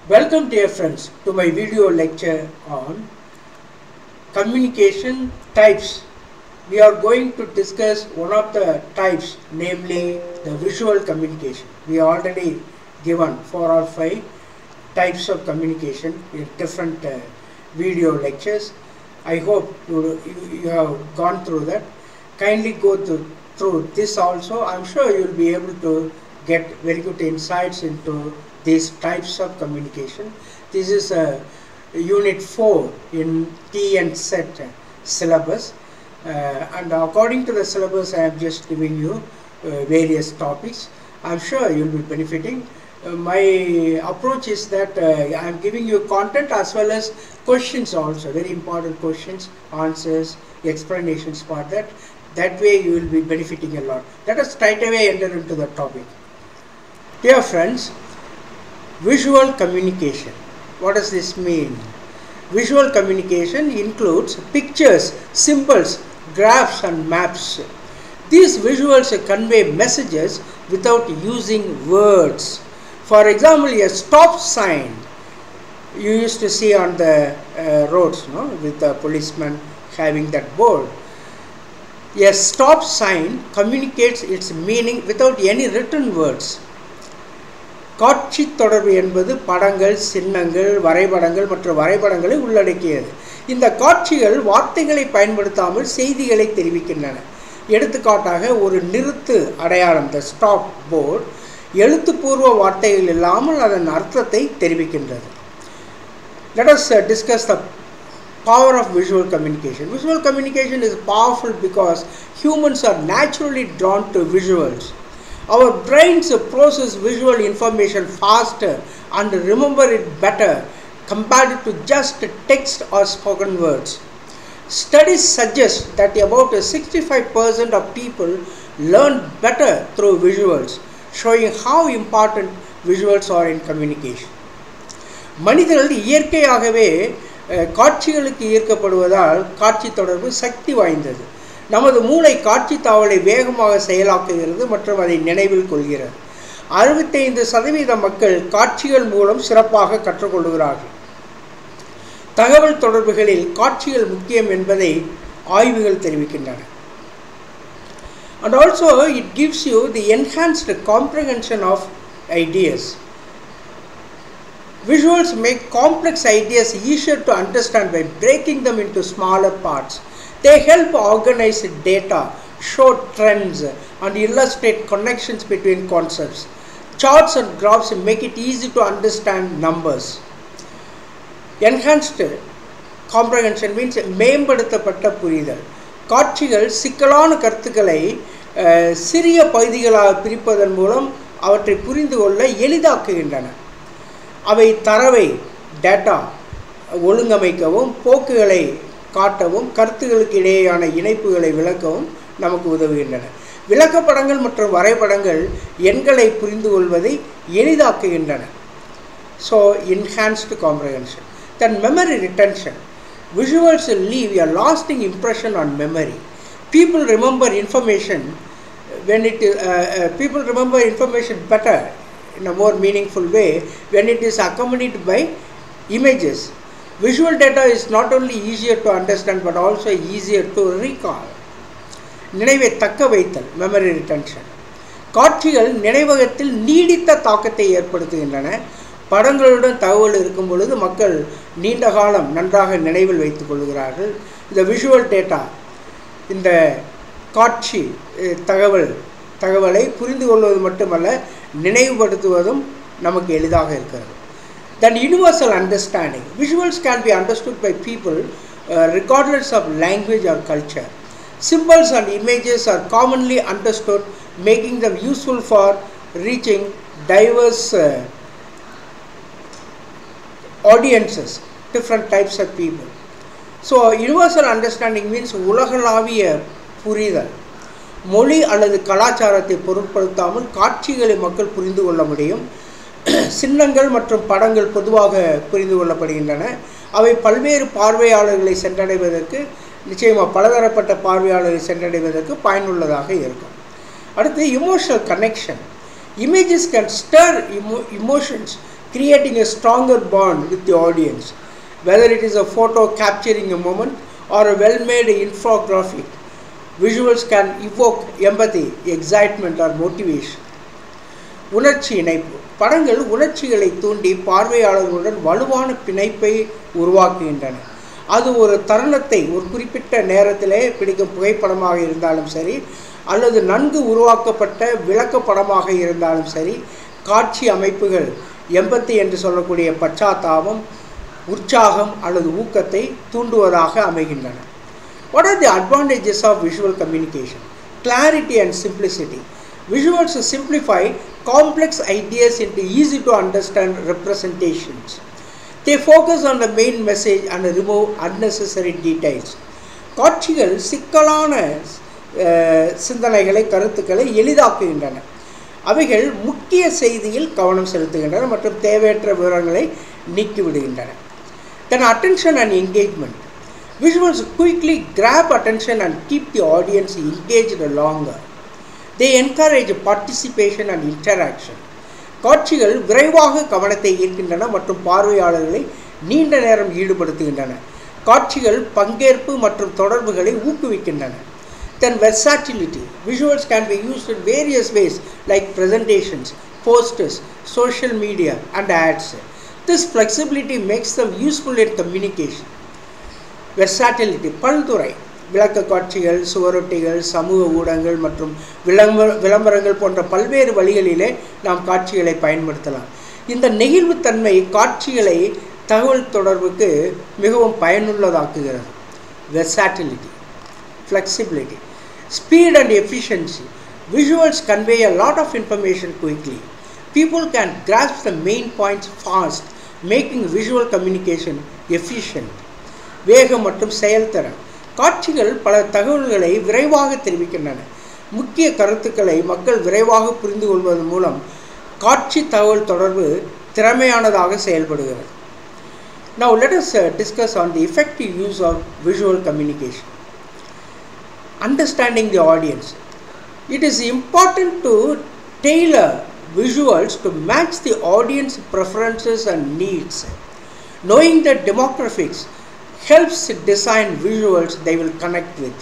Welcome dear friends to my video lecture on communication types. We are going to discuss one of the types, namely the visual communication. We already given 4 or 5 types of communication in different video lectures. I hope you have gone through that. Kindly go through this also. I'm sure you will be able to get very good insights into these types of communication. This is unit 4 in T and set syllabus, and according to the syllabus I am just giving you various topics. I'm sure you will be benefiting. My approach is that I am giving you content as well as questions also, very important questions, answers, explanations for that. That way you will be benefiting a lot. Let us straight away enter into the topic. Dear friends, visual communication. What does this mean? Visual communication includes pictures, symbols, graphs and maps. These visuals convey messages without using words. For example, a stop sign you used to see on the roads, no, with the policeman having that board. A stop sign communicates its meaning without any written words. காட்சி தொடர்பு என்பது படங்கள், சின்னங்கள், வரைபடங்கள் மற்றும் வரைபடங்களை உள்ளடக்கியது. இந்த காட்சிகள் வார்த்தைகளை பயன்படுத்தாமல் செய்திகளை தெரிவிக்கின்றன. எடுத்துக்காட்டாக ஒரு நிறுத்து அடையாளம், the stop board, எழுத்துப்பூர்வ வார்த்தைகள் இல்லாமல் அதன் அர்த்தத்தை தெரிவிக்கின்றது. Let us discuss the power of visual communication. Visual communication is powerful because humans are naturally drawn to visuals. Our brains process visual information faster and remember it better compared to just text or spoken words. Studies suggest that about 65% of people learn better through visuals, showing how important visuals are in communication. மனிதர்கள் இயற்கையாகவே காட்சிகளுக்கு ஈர்க்கப்படுவதால் காட்சி தொடர்பு சக்தி வாய்ந்தது. நமது மூளை காட்சி தாவலை வேகமாக செயலாக்குகிறது மற்றும் அதை நினைவில் கொள்கிறது. 65% மக்கள் காட்சிகள் மூலம் சிறப்பாக கற்றுக்கொள்கிறார்கள். தகவல் தொடர்புகளில் காட்சிகள் முக்கியம் என்பதை ஆய்வுகள் தெரிவிக்கின்றன. And also it gives you the enhanced comprehension of ideas. Visuals make complex ideas easier to understand by breaking them into smaller parts. They help organize data, show trends, and illustrate connections between concepts. Charts and graphs make it easy to understand numbers. Enhanced comprehension means மேம்படுத்தப்பட்ட புரிதல். காட்சிகள் சிக்கலான கருத்துக்களை சிறிய பகுதிகளாக பிரிப்பதன் மூலம் அவற்றை புரிந்து கொள்ள எளிதாக்குகின்றன. அவை தரவை, டேட்டா ஒழுங்கமைக்கவும், போக்குகளை காட்டவும், கருத்துக்களுக்கு இடையேயான இணைப்புகளை விளக்கவும் நமக்கு உதவுகின்றன. விளக்கப்படங்கள் மற்றும் வரைபடங்கள் எண்களை புரிந்து கொள்வதை எளிதாக்குகின்றன. So enhanced comprehension. Then memory retention. Visuals leave a lasting impression on memory. People remember information better in a more meaningful way when it is accompanied by images. Visual data is not only easier to understand but also easier to recall. நினைவை தக்க வைத்தல், memory retention. காட்சிகள் நினைவகத்தில் நீடித்த தாக்கத்தை ஏற்படுத்துகின்றன. படங்களுடன் தகவல் இருக்கும் பொழுது மக்கள் நீண்ட காலம் நன்றாக நினைவில் வைத்துக் கொள்கிறார்கள். இந்த விஷுவல் டேட்டா, இந்த காட்சி தகவலை புரிந்து கொள்வது மட்டுமல்ல, நினைவுபடுத்துவதும் நமக்கு எளிதாக இருக்கிறது. Then universal understanding. Visuals can be understood by people regardless of language or culture. Symbols and images are commonly understood, making them useful for reaching diverse audiences, different types of people. So universal understanding means உலகளாவிய புரிதல். மொழி அல்லது கலாச்சாரத்தை பொருட்படுத்தாமல் காட்சிகளை மக்கள் புரிந்து கொள்ள முடியும். சின்னங்கள் மற்றும் படங்கள் பொதுவாக புரிந்து கொள்ளப்படுகின்றன. அவை பல்வேறு பார்வையாளர்களை சென்றடைவதற்கு, நிச்சயமாக பலதரப்பட்ட பார்வையாளர்களை சென்றடைவதற்கு பயனுள்ளதாக இருக்கும். அடுத்து emotional connection. Images can stir emotions, creating a stronger bond with the audience. Whether it is a photo capturing a moment or a well-made infographic, visuals can evoke empathy, excitement or motivation. உணர்ச்சி இணைப்பு. படங்கள் உணர்ச்சிகளை தூண்டி பார்வையாளர்களுடன் வலுவான பிணைப்பை உருவாக்குகின்றன. அது ஒரு தருணத்தை ஒரு குறிப்பிட்ட நேரத்திலே பிடிக்கும் புகைப்படமாக இருந்தாலும் சரி, அல்லது நன்கு உருவாக்கப்பட்ட விளக்கப்படமாக இருந்தாலும் சரி, காட்சி அமைப்புகள் எம்பத்தி என்று சொல்லக்கூடிய பச்சாத்தாபம், உற்சாகம் அல்லது ஊக்கத்தை தூண்டுவதாக அமைகின்றன. What are the advantages of visual communication? Clarity and simplicity. Visuals simplify complex ideas into easy to understand representations. They focus on the main message and remove unnecessary details. காட்சிகள் சிக்கலான சிந்தனைகளை, கருத்துக்களை எளிதாக்குகின்றன. அவைகள் முக்கிய செய்தியில் கவனம் செலுத்துகின்றன மற்றும் தேவையற்ற விவரங்களை நீக்கிவிடுகின்றன. Then attention and engagement. Visuals quickly grab attention and keep the audience engaged longer. They encourage participation and interaction. காட்சிகள் விரைவாக கவனத்தை ஈர்க்கின்றன மற்றும் பார்வையாளர்களை நீண்ட நேரம் ஈடுபடுத்துகின்றன. காட்சிகள் பங்கேற்பு மற்றும் தொடர்புகளை ஊக்குவிக்கின்றன. Then versatility. Visuals can be used in various ways like presentations, posters, social media and ads. This flexibility makes them useful in communication. Versatility. பல்துறை. விளக்க காட்சிகள், சுவரொட்டிகள், சமூக ஊடகங்கள் மற்றும் விளம்பரங்கள் போன்ற பல்வேறு வழிகளிலே நாம் காட்சிகளை பயன்படுத்தலாம். இந்த நெகிழ்வுத்தன்மை காட்சிகளை தகவல் தொடர்புக்கு மிகவும் பயனுள்ளதாக்குகிறது. Versatility, flexibility, speed and efficiency. Visuals convey a lot of information quickly. People can grasp the main points fast, making visual communication efficient. வேகம் மற்றும் செயல்திறன். காட்சிகள் பல தகவல்களை விரைவாக தெரிவிக்கின்றன. முக்கிய கருத்துக்களை மக்கள் விரைவாக புரிந்து கொள்வதன் மூலம் காட்சி தகவல் தொடர்பு திறமையானதாக செயல்படுகிறது. Now let us discuss on the effective use of visual communication. Understanding the audience. It is important to tailor visuals to match the audience preferences and needs. Knowing the demographics helps design visuals they will connect with.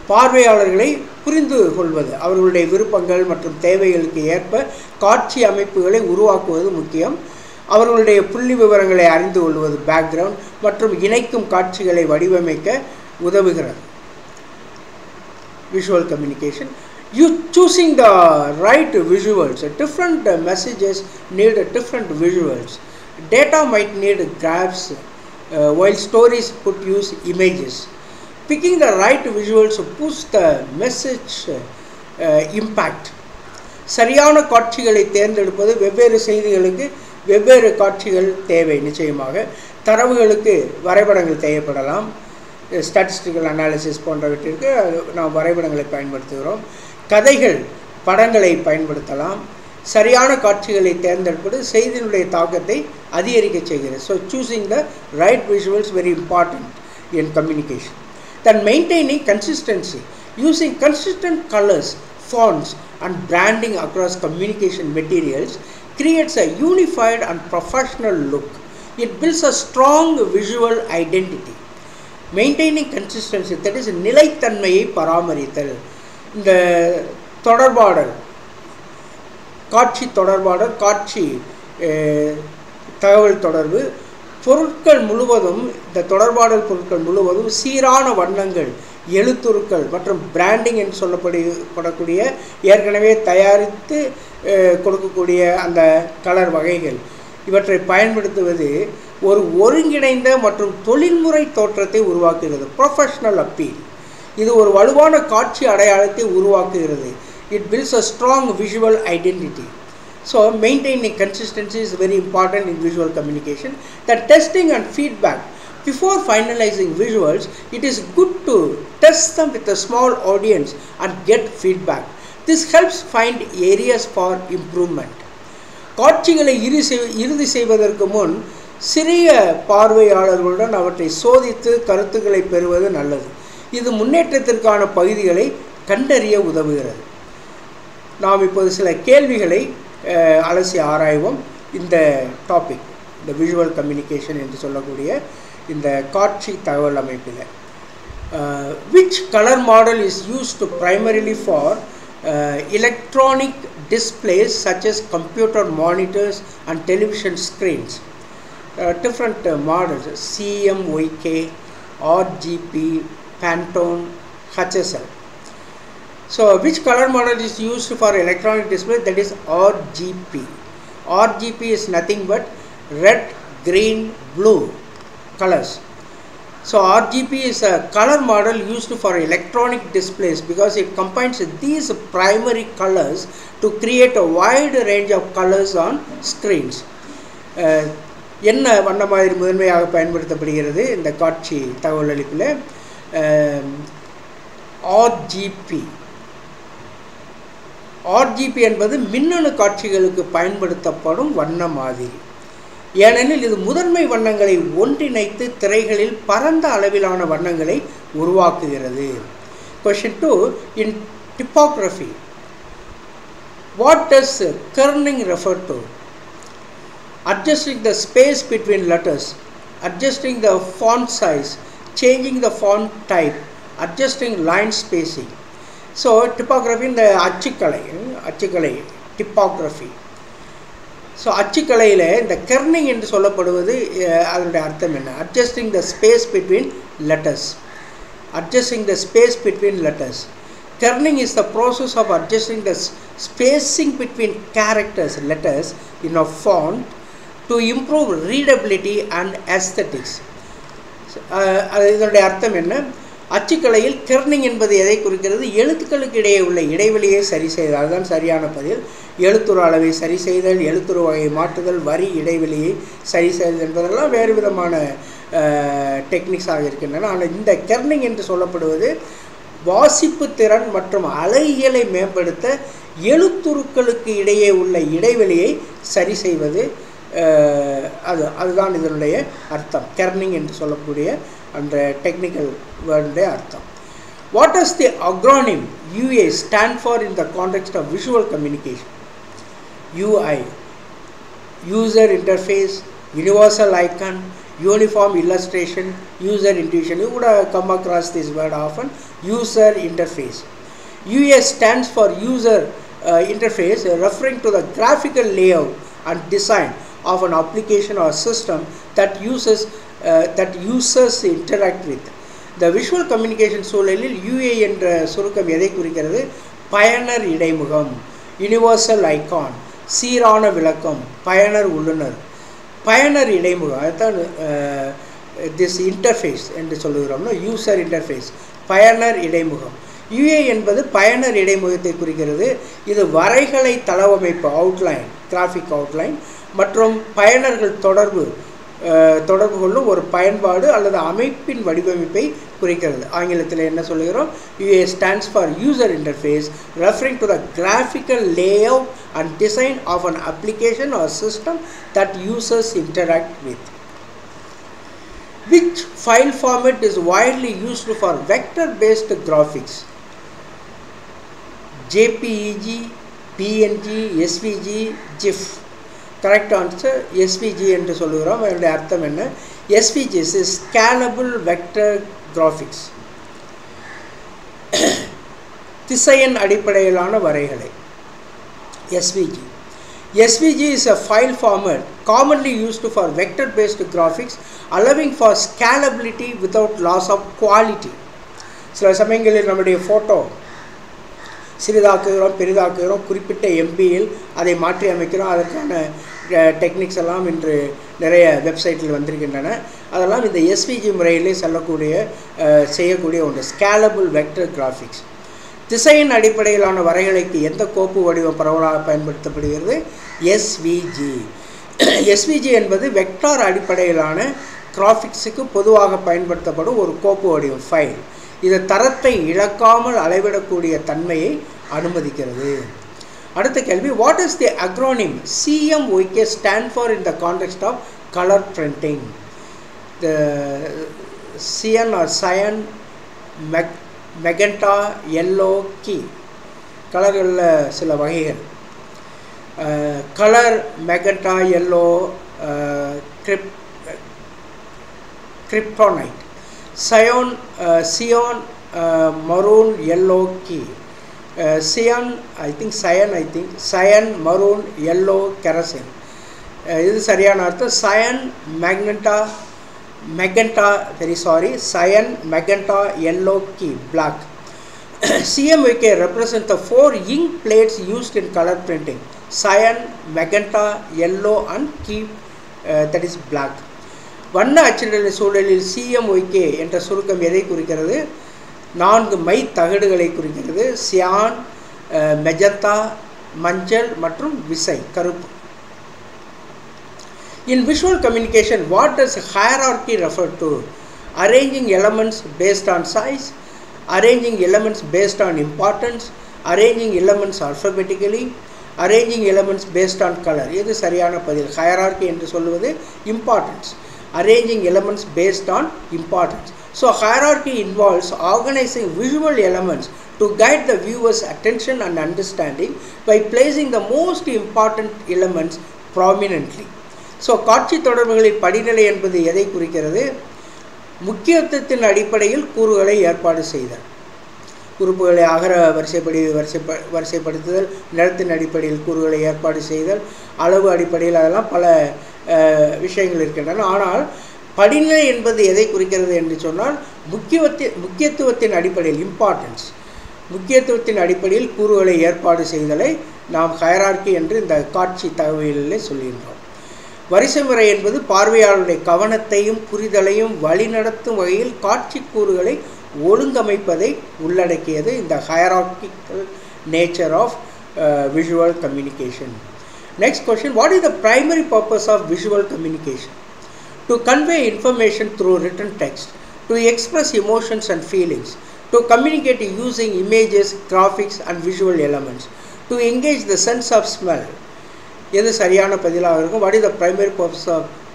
பார்வையாளர்களை புரிந்து கொள்வது, அவர்களுடைய விருப்பங்கள் மற்றும் தேவைகளுக்கு ஏற்ப காட்சி அமைப்புகளை உருவாக்குவது முக்கியம். அவர்களுடைய புள்ளி விவரங்களை அறிந்து கொள்வது பேக்ரவுண்ட் மற்றும் இணைக்கும் காட்சிகளை வடிவமைக்க உதவுகிறது. Visual communication. You choosing the right visuals. Different messages need different visuals. Data might need graphs, while stories could use images. Picking the right visuals boosts the message impact. சரியான காட்சிகளை தேர்ந்தெடுப்பது, வெவ்வேறு செய்திகளுக்கு வெவ்வேறு காட்சிகள் தேவை. நிச்சயமாக தரவுகளுக்கு வரைபடங்கள் தேவைப்படலாம். ஸ்டாட்டிஸ்டிக்கல் அனாலிசிஸ் போன்றவற்றிற்கு நாம் வரைபடங்களை பயன்படுத்துகிறோம். கதைகள் படங்களை பயன்படுத்தலாம். சரியான காட்சிகளை தேர்ந்தெடுப்பது செய்தியினுடைய தாக்கத்தை அதிகரிக்க செய்கிறது. So choosing the right visuals very important in communication. Then maintaining consistency. Using consistent colors, fonts and branding across communication materials creates a unified and professional look. It builds a strong visual identity. Maintaining consistency, that is நிலைத்தன்மையை பராமரித்தல். இந்த தொடர்பாடல், காட்சி தொடர்பாடல், காட்சி தகவல் தொடர்பு பொருட்கள் முழுவதும், இந்த தொடர்பாடல் பொருட்கள் முழுவதும் சீரான வண்ணங்கள், எழுத்துருக்கள் மற்றும் பிராண்டிங் என்று சொல்லப்படக்கூடிய ஏற்கனவே தயாரித்து கொடுக்கக்கூடிய அந்த கலர் வகைகள், இவற்றை பயன்படுத்துவது ஒரு ஒருங்கிணைந்த மற்றும் தொழில்முறை தோற்றத்தை உருவாக்குகிறது. Professional appeal. இது ஒரு வலுவான காட்சி அடையாளத்தை உருவாக்குகிறது. It builds a strong visual identity. So maintaining consistency is very important in visual communication. The testing and feedback. Before finalizing visuals, it is good to test them with a small audience and get feedback. This helps find areas for improvement. காட்சிகளை இறுதி செய்வதற்கு முன் சிறிய பார்வையாளர்களுடன் அவற்றை சோதித்து கருத்துக்களை பெறுவது நல்லது. இது முன்னேற்றத்திற்கான பகுதிகளை கண்டறிய உதவுகிறது. நாம் இப்போது சில கேள்விகளை அலசி ஆராய்வோம். இந்த டாபிக், இந்த விஷுவல் கம்யூனிகேஷன் என்று சொல்லக்கூடிய இந்த காட்சி தகவல் அமைப்பில் which color model is used primarily for electronic displays such as computer monitors and television screens. Different models CMYK, RGB, Pantone, HSL. So which color model is used for electronic display? That is RGB. RGB is nothing but red, green, blue colors. So RGB is a color model used for electronic displays because it combines these primary colors to create a wide range of colors on screens. என்ன வண்ண மாதிரி முதன்மையாக பயன்படுத்தப்படுகிறது இந்த காட்சி தகவல் அளிப்பில்? RGB என்பது மின்னணு காட்சிகளுக்கு பயன்படுத்தப்படும் வண்ண மாதிரி. ஏனெனில் இது முதன்மை வண்ணங்களை ஒன்றிணைத்து திரைகளில் பரந்த அளவிலான வண்ணங்களை உருவாக்குகிறது. Question 2. In typography, what does kerning refer to? Adjusting the space between letters, adjusting the font size, changing the font type, adjusting line spacing. So typography இந்த அச்சுக்கலை typography. ஸோ அச்சுக்கலையில் இந்த கெர்னிங் என்று சொல்லப்படுவது அதனுடைய அர்த்தம் என்ன? Adjusting the space between letters. Adjusting the space between letters. Kerning is the process of adjusting the spacing between characters, letters in a font to improve readability and aesthetics. இதனுடைய அர்த்தம் என்ன? அச்சுக்கலையில் கெர்னிங் என்பது எதை குறிக்கிறது? எழுத்துக்களுக்கு இடையே உள்ள இடைவெளியை சரி செய்தல். அதுதான் சரியான பதில். எழுத்துரு அளவை சரி செய்தல், எழுத்துரு வகையை மாற்றுதல், வரி இடைவெளியை சரி செய்தல் என்பதெல்லாம் வேறு விதமான டெக்னிக்ஸாக இருக்கின்றன. ஆனால் இந்த கெர்னிங் என்று சொல்லப்படுவது வாசிப்பு திறன் மற்றும் அழகியலை மேம்படுத்த எழுத்துருக்களுக்கு இடையே உள்ள இடைவெளியை சரி செய்வது. அதுதான் இதனுடைய அர்த்தம். கெர்னிங் என்று சொல்லக்கூடிய அந்த டெக்னிக்கல் வேர்டுடைய அர்த்தம். What does the acronym UA stand for in the context of visual communication? UI, user interface, universal icon, uniform illustration, user intuition. You would have come across this word often. User interface. UA stands for user interface, referring to the graphical layout and design of an application or system that users interact with. The visual communication சூழலில் UA என்ற சுருக்கம் எதை குறிக்கிறது? பயனர் இடைமுகம், universal icon, சீரான விளக்கம், பயனர் உள்ளுணர், பயனர் இடைமுகம். அதுதான் திஸ் இன்டர்ஃபேஸ் என்று சொல்லுகிறோம்னா யூசர் இன்டர்ஃபேஸ், பயனர் இடைமுகம். UA என்பது பயனர் இடைமுகத்தை குறிக்கிறது. இது வரைகளை தளவமைப்பு, அவுட்லைன், கிராஃபிக் அவுட்லைன் மற்றும் பயனர்கள் தொடர்பு கொள்ளும் ஒரு பயன்பாடு அல்லது அமைப்பின் வடிவமைப்பை குறிக்கிறது. ஆங்கிலத்தில் என்ன சொல்லுகிறோம்? UA stands for user interface, referring to the graphical layout and design of an application or system that users interact with. Which file format is widely used for vector based graphics? JPEG, PNG, SVG, GIF. Correct answer SVG என்று சொல்லுகிறோம். அதனுடைய அர்த்தம் என்ன? SVG is scalable vector graphics. திசையன் அடிப்படையிலான வரைகலை SVG. SVG is a file format commonly used for vector based graphics, allowing for scalability without loss of quality. சில சமயங்களில் நம்முடைய ஃபோட்டோ சிறிதாக்குகிறோம், பெரிதாக்குகிறோம், குறிப்பிட்ட எம்பியில் அதை மாற்றி அமைக்கிறோம். அதற்கான டெக்னிக்ஸ் எல்லாம் இன்று நிறைய வெப்சைட்டில் வந்திருக்கின்றன. அதெல்லாம் இந்த SVG முறையிலே செய்யக்கூடிய ஒன்று, ஸ்கேலபிள் வெக்டர் கிராஃபிக்ஸ். திசையின் அடிப்படையிலான வரைகலைக்கு எந்த கோப்பு வடிவம் பரவலாக பயன்படுத்தப்படுகிறது? SVG. SVG என்பது வெக்டார் அடிப்படையிலான கிராஃபிக்ஸுக்கு பொதுவாக பயன்படுத்தப்படும் ஒரு கோப்பு வடிவம், ஃபைல். இது தரத்தை இழக்காமல் அளவிடக்கூடிய தன்மையை அனுமதிக்கிறது. அடுத்த கேள்வி, what is the acronym CMYK stand for in the context of color printing? The cyan or cyan, magenta, yellow, key கலர்களில் சில வகைகள். color magenta, yellow, kryptonite, cyan, maroon, yellow, key, cyan, maroon, yellow, kerosene. இது சரியான அர்த்தம். cyan, cyan, magenta, yellow, key, black. CMYK represent the 4 ink plates used in color printing: cyan, magenta, yellow, and key, that is black. வண்ண அச்சிடல் சூழலில் CMYK என்ற சுருக்கம் எதை குறிக்கிறது? 4 my தகடுகளை குறிக்கிறது. சியான், மெஜந்தா, மஞ்சள் மற்றும் விசை, கருப்பு. In visual communication, what does hierarchy refer to? Arranging elements based on size, arranging elements based on importance, arranging elements alphabetically, arranging elements based on color. இது சரியான பதில். hierarchy என்று சொல்வது importance, arranging elements based on importance. So hierarchy involves organizing visual elements to guide the viewer's attention and understanding by placing the most important elements prominently. So காட்சி தொடர்புகளின் படிநிலை என்பது எதை குறிக்கிறது? முக்கியத்துவத்தின் அடிப்படையில் கூறுகளை ஏற்பாடு செய்தல், உறுப்புகளை அகர வரிசைப்படுத்துதல், நிறத்தின் அடிப்படையில் கூறுகளை ஏற்பாடு செய்தல், அளவு அடிப்படையில், அதெல்லாம் பல விஷயங்கள் இருக்கின்றன. ஆனால் படிநிலை என்பது எதை குறிக்கிறது என்று சொன்னால் முக்கியத்துவத்தின் அடிப்படையில், இம்பார்ட்டன்ஸ், முக்கியத்துவத்தின் அடிப்படையில் கூறுகளை ஏற்பாடு செய்தலை நாம் ஹைரார்கி என்று இந்த காட்சி தகவலிலே சொல்கின்றோம். வரிசை முறை என்பது பார்வையாளருடைய கவனத்தையும் புரிதலையும் வழிநடத்தும் வகையில் காட்சி கூறுகளை ஒழுங்கமைப்பதை உள்ளடக்கியது இந்த hierarchical nature of visual communication. Next question, what is the primary purpose of visual communication? To convey information through written text, to express emotions and feelings, to communicate using images, graphics and visual elements, to engage the sense of smell. எது சரியான பதிலாக இருக்கும்? What is the primary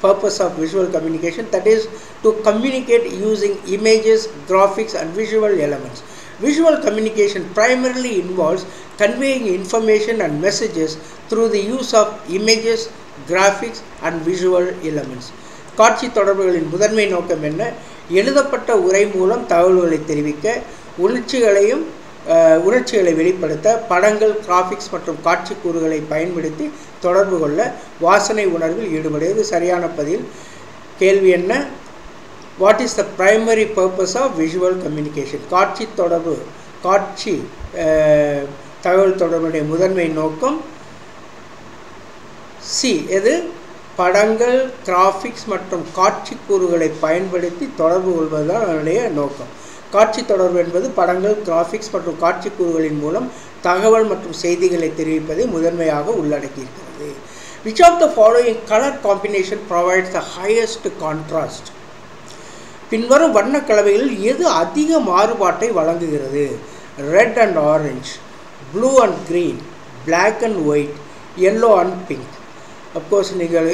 purpose of visual communication? That is to communicate using images, graphics and visual elements. Visual communication primarily involves conveying information and messages through the use of images, graphics and visual elements. காட்சி தொடர்புகளின் முதன்மை நோக்கம் என்ன? எழுதப்பட்ட உரை மூலம் தகவல்களை தெரிவிக்க, உணர்ச்சிகளை வெளிப்படுத்த, படங்கள், கிராஃபிக்ஸ் மற்றும் காட்சி கூறுகளை பயன்படுத்தி தொடர்பு கொள்ள, வாசனை உணர்வில் ஈடுபடுவது சரியான பதில். கேள்வி என்ன? What is the primary purpose of visual communication? காட்சி தகவல் தொடர்புடைய முதன்மை நோக்கம் சி. எது? படங்கள், கிராஃபிக்ஸ் மற்றும் காட்சி கூறுகளை பயன்படுத்தி தொடர்பு கொள்வதுதான் அதனுடைய நோக்கம். காட்சி தொடர்பு என்பது படங்கள், கிராஃபிக்ஸ் மற்றும் காட்சி கூறுகளின் மூலம் தகவல் மற்றும் செய்திகளை தெரிவிப்பதை முதன்மையாக உள்ளடக்கியிருக்கிறது. Which of the following color combination provides the highest contrast? பின்வரும் வண்ண கலவைகளில் எது அதிக மாறுபாட்டை வழங்குகிறது? Red and orange, blue and green, black and white, yellow and pink. Of course நீங்கள்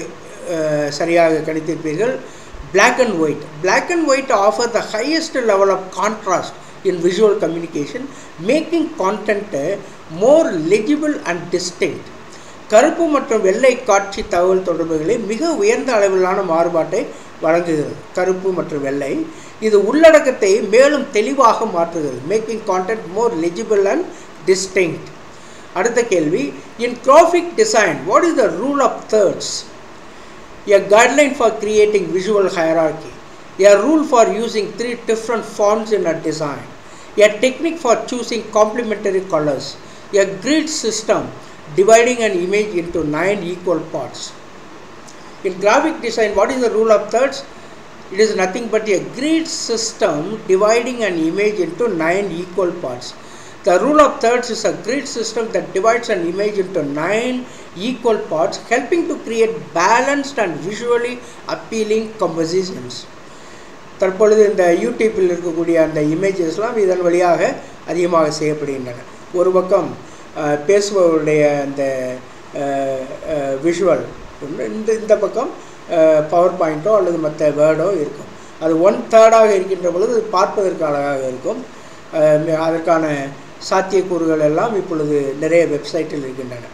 சரியாக கணித்திருப்பீர்கள். Black and white. Black and white offer the highest level of contrast in visual communication, making content more legible and distinct. கருப்பு மற்றும் வெள்ளை காட்சி தகவல் தொடர்புகளை மிக உயர்ந்த அளவிலான மாறுபாட்டை வழங்குகிறது. கருப்பு மற்றும் வெள்ளை இது உள்ளடக்கத்தை மேலும் தெளிவாக மாற்றுகிறது. Making content more legible and distinct. அடுத்த கேள்வி, in graphic design what is the rule of thirds? A guideline for creating visual hierarchy, a rule for using 3 different fonts in a design, a technique for choosing complementary colors, a grid system dividing an image into 9 equal parts. In graphic design, what is the rule of thirds? It is nothing but a grid system dividing an image into 9 equal parts. The rule of thirds is a grid system that divides an image into 9 equal parts, helping to create balanced and visually appealing compositions. தற்பொழுது இந்த யூடியூப்பில் இருக்கக்கூடிய அந்த இமேஜஸ்லாம் இதன் வழியாக அதிகமாக செய்யப்படுகின்றன. ஒரு பக்கம் பேசுபவருடைய அந்த விஷுவல், இந்த பக்கம் பவர் பாயிண்ட்டோ அல்லது மற்ற வேர்டோ இருக்கும். அது 1/3 இருக்கின்ற பொழுது பார்ப்பதற்கு அழகாக இருக்கும். அதற்கான சாத்தியக்கூறுகள் எல்லாம் இப்பொழுது நிறைய வெப்சைட்டில் இருக்கின்றன.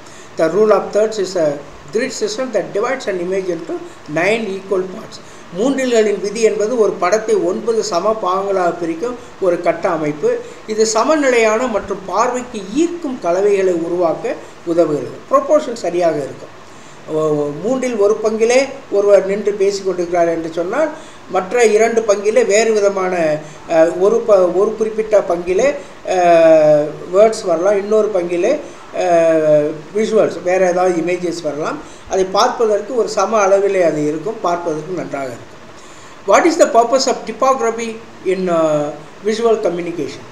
The rule of thirds is a grid system that divides an image into 9 equal parts. மூன்றில்களின் விதி என்பது ஒரு படத்தை 9 சம பாகங்களாக பிரிக்கும் ஒரு கட்ட அமைப்பு. இது சமநிலையான மற்றும் பார்வைக்கு ஈர்க்கும் கலவைகளை உருவாக்க உதவுகிறது. ப்ரொபோர்ஷன் சரியாக இருக்கும். மூன்றில் ஒரு பங்கிலே ஒருவர் நின்று பேசிக்கொண்டிருக்கிறார் என்று சொன்னால் மற்ற 2 பங்கிலே வேறு விதமான ஒரு குறிப்பிட்ட பங்கிலே வேர்ட்ஸ் வரலாம், இன்னொரு பங்கிலே விஷுவல்ஸ் வேறு ஏதாவது இமேஜஸ் வரலாம். அதை பார்ப்பதற்கு ஒரு சம அளவிலே அது இருக்கும், பார்ப்பதற்கு நன்றாக இருக்கும். What is the purpose of typography in visual communication?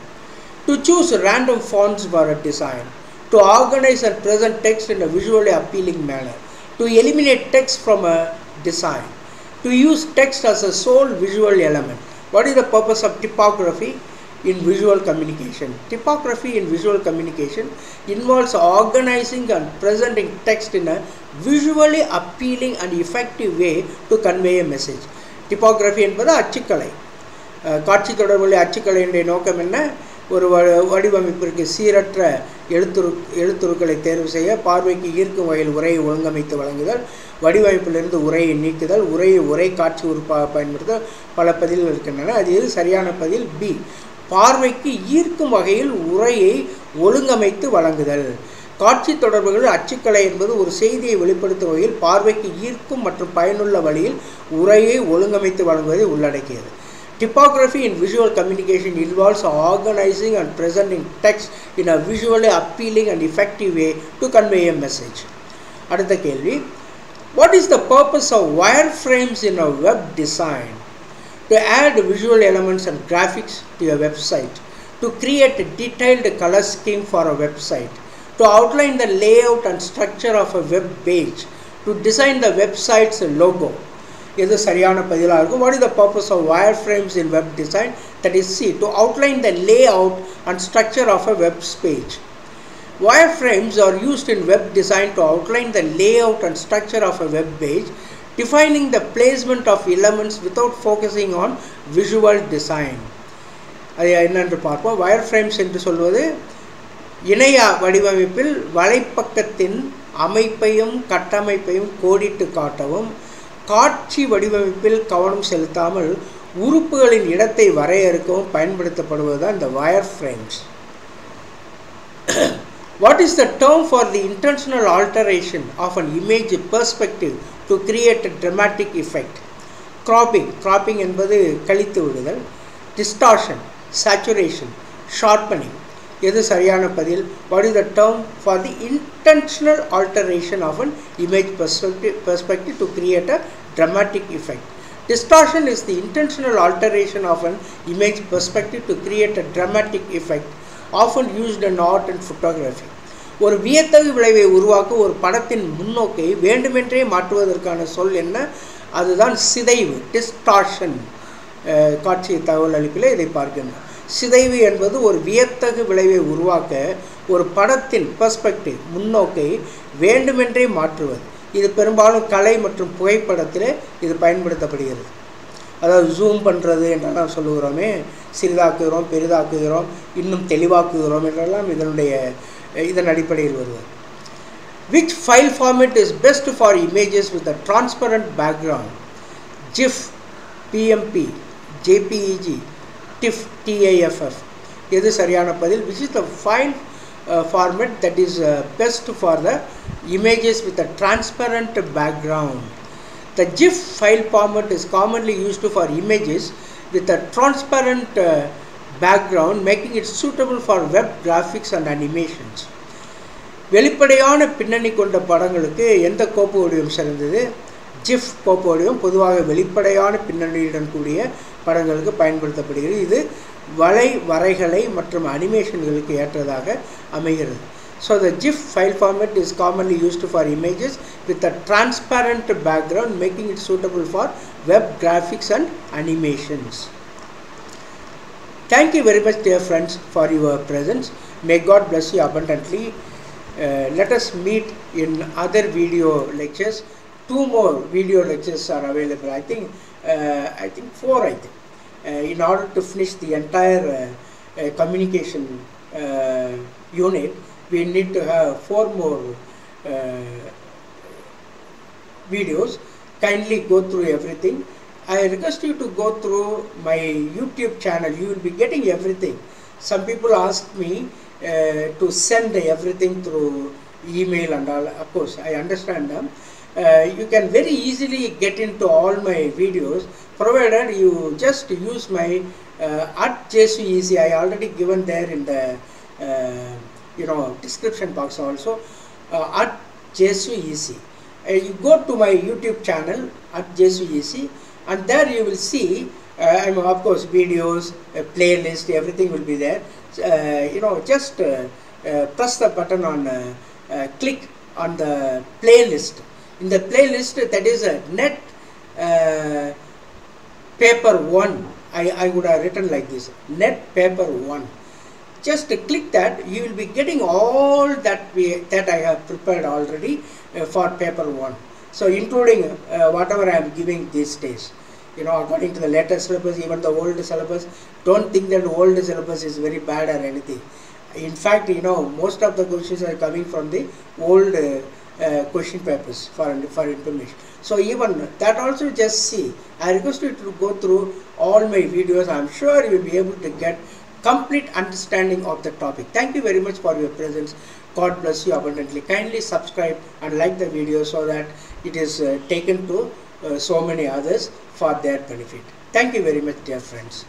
To choose random fonts for a design, to organize and present text in a visually appealing manner, to eliminate text from a design, to use text as a sole visual element. What is the purpose of typography in visual communication? Typography in visual communication involves organizing and presenting text in a visually appealing and effective way to convey a message. Typography என்பது அச்சுக்கலை. காட்சி தொடர்புடைய அச்சுக்கலையினுடைய நோக்கம் என்ன? ஒரு வடிவமைப்பிற்கு சீரற்ற எழுத்துருக்களை தேர்வு செய்ய, பார்வைக்கு ஈர்க்கும் வகையில் உரையை ஒழுங்கமைத்து வழங்குதல், வடிவமைப்பிலிருந்து உரையை நீக்குதல், உரை காட்சி உறுப்பாக பயன்படுத்த பல பதில்கள் இருக்கின்றன. அது எது சரியான பதில்? பி. பார்வைக்கு ஈர்க்கும் வகையில் உரையை ஒழுங்கமைத்து வழங்குதல். காட்சி தொடர்புகள் அச்சுக்கலை என்பது ஒரு செய்தியை வெளிப்படுத்தும் வகையில் பார்வைக்கு ஈர்க்கும் மற்றும் பயனுள்ள வழியில் உரையை ஒழுங்கமைத்து வழங்குவதை உள்ளடக்கியது. Typography in visual communication involves organizing and presenting text in a visually appealing and effective way to convey a message. அடுத்த கேள்வி, what is the purpose of wireframes in a web design? To add visual elements and graphics to your website, to create a detailed color scheme for a website, to outline the layout and structure of a web page, to design the website's logo. எது சரியான பதிலாக இருக்கும்? What is the purpose of wireframes in web design? That is C. To outline the layout and structure of a web page. Wireframes are used in web design to outline the layout and structure of a web page, defining the placement of elements without focusing on visual design. அது என்னென்று பார்ப்போம். wireframes என்று சொல்வது இணைய வடிவமைப்பில் வலைப்பக்கத்தின் அமைப்பையும் கட்டமைப்பையும் கோடிட்டு காட்டவும், காட்சி வடிவமைப்பில் கவனம் செலுத்தாமல் உறுப்புகளின் இடத்தை வரையறுக்கவும் பயன்படுத்தப்படுவதுதான் இந்த wireframes. What is the term for the intentional alteration of an image perspective to create a dramatic effect? Cropping என்பது கழித்து விடுதல். Distortion, saturation, sharpening. எது சரியான பதில்? What is the term for the intentional alteration of an image perspective to create a dramatic effect? Distortion is the intentional alteration of an image perspective to create a dramatic effect, often used in art and photography. ஒரு வியத்தகு விளைவை உருவாக்க ஒரு படத்தின் முன்னோக்கை வேண்டுமென்றே மாற்றுவதற்கான சொல் என்ன? அதுதான் சிதைவு, டிஸ்டார்ஷன். காட்சி தகவல் அளிப்பில் இதை பார்க்கின்றோம். சிதைவு என்பது ஒரு வியத்தகு விளைவை உருவாக்க ஒரு படத்தின் பெர்ஸ்பெக்டிவ் முன்னோக்கை வேண்டுமென்றே மாற்றுவது. இது பெரும்பாலும் கலை மற்றும் புகைப்படத்தில் இது பயன்படுத்தப்படுகிறது. அதாவது ஜூம் பண்ணுறது என்றெல்லாம் சொல்லுகிறோமே, சிறிதாக்குகிறோம், பெரிதாக்குகிறோம், இன்னும் தெளிவாக்குகிறோம் என்றெல்லாம் இதன் அடிப்படையில் வருவது. Which file format is best for images with a transparent background? GIF, PMP, JPEG, TIFF, TIFF. எது சரியான பதில்? Which is the file format that is best for the images with a transparent background? The GIF file format is commonly used for images with a transparent background, making it suitable for web graphics and animations. வெளிப்படையான பின்னணி கொண்ட படங்களுக்கு எந்த கோப்பு வடிவம் சிறந்தது? GIF கோப்பு வடிவம் பொதுவாக வெளிப்படையான பின்னணியுடன் கூடிய படங்களுக்கு பயன்படுத்தப்படுகிறது. இது வரைகலை மற்றும் அனிமேஷன்களுக்கு ஏற்றதாக அமைகிறது. So the GIF file format is commonly used for images with a transparent background, making it suitable for web graphics and animations. Thank you very much, dear friends, for your presence. May God bless you abundantly. Let us meet in other video lectures. 2 more video lectures are available. I think 4. In order to finish the entire communication unit, we need to have 4 more videos. Kindly go through everything. I request you to go through my YouTube channel. You will be getting everything. Some people ask me to send everything through email and all. Of course, I understand them. You can very easily get into all my videos, provided you just use my @JSUEC. I already given there in the description box also, @JSUEC. You go to my YouTube channel @JSUEC, and there you will see of course videos, playlist, everything will be there. Just press the button on click on the playlist. In the playlist, that is a net paper 1. I would have written like this, net paper 1. Just click that. You will be getting all that I have prepared already for paper 1. So including whatever I am giving these days, according to the latest syllabus, even the old syllabus. Don't think that the old syllabus is very bad or anything. In fact, most of the questions are coming from the old question papers for information. So even that also just see. I request you to go through all my videos. I am sure you will be able to get complete understanding of the topic. Thank you very much for your presence. God bless you abundantly. Kindly subscribe and like the video so that it is taken to so many others for their benefit. Thank you very much, dear friends.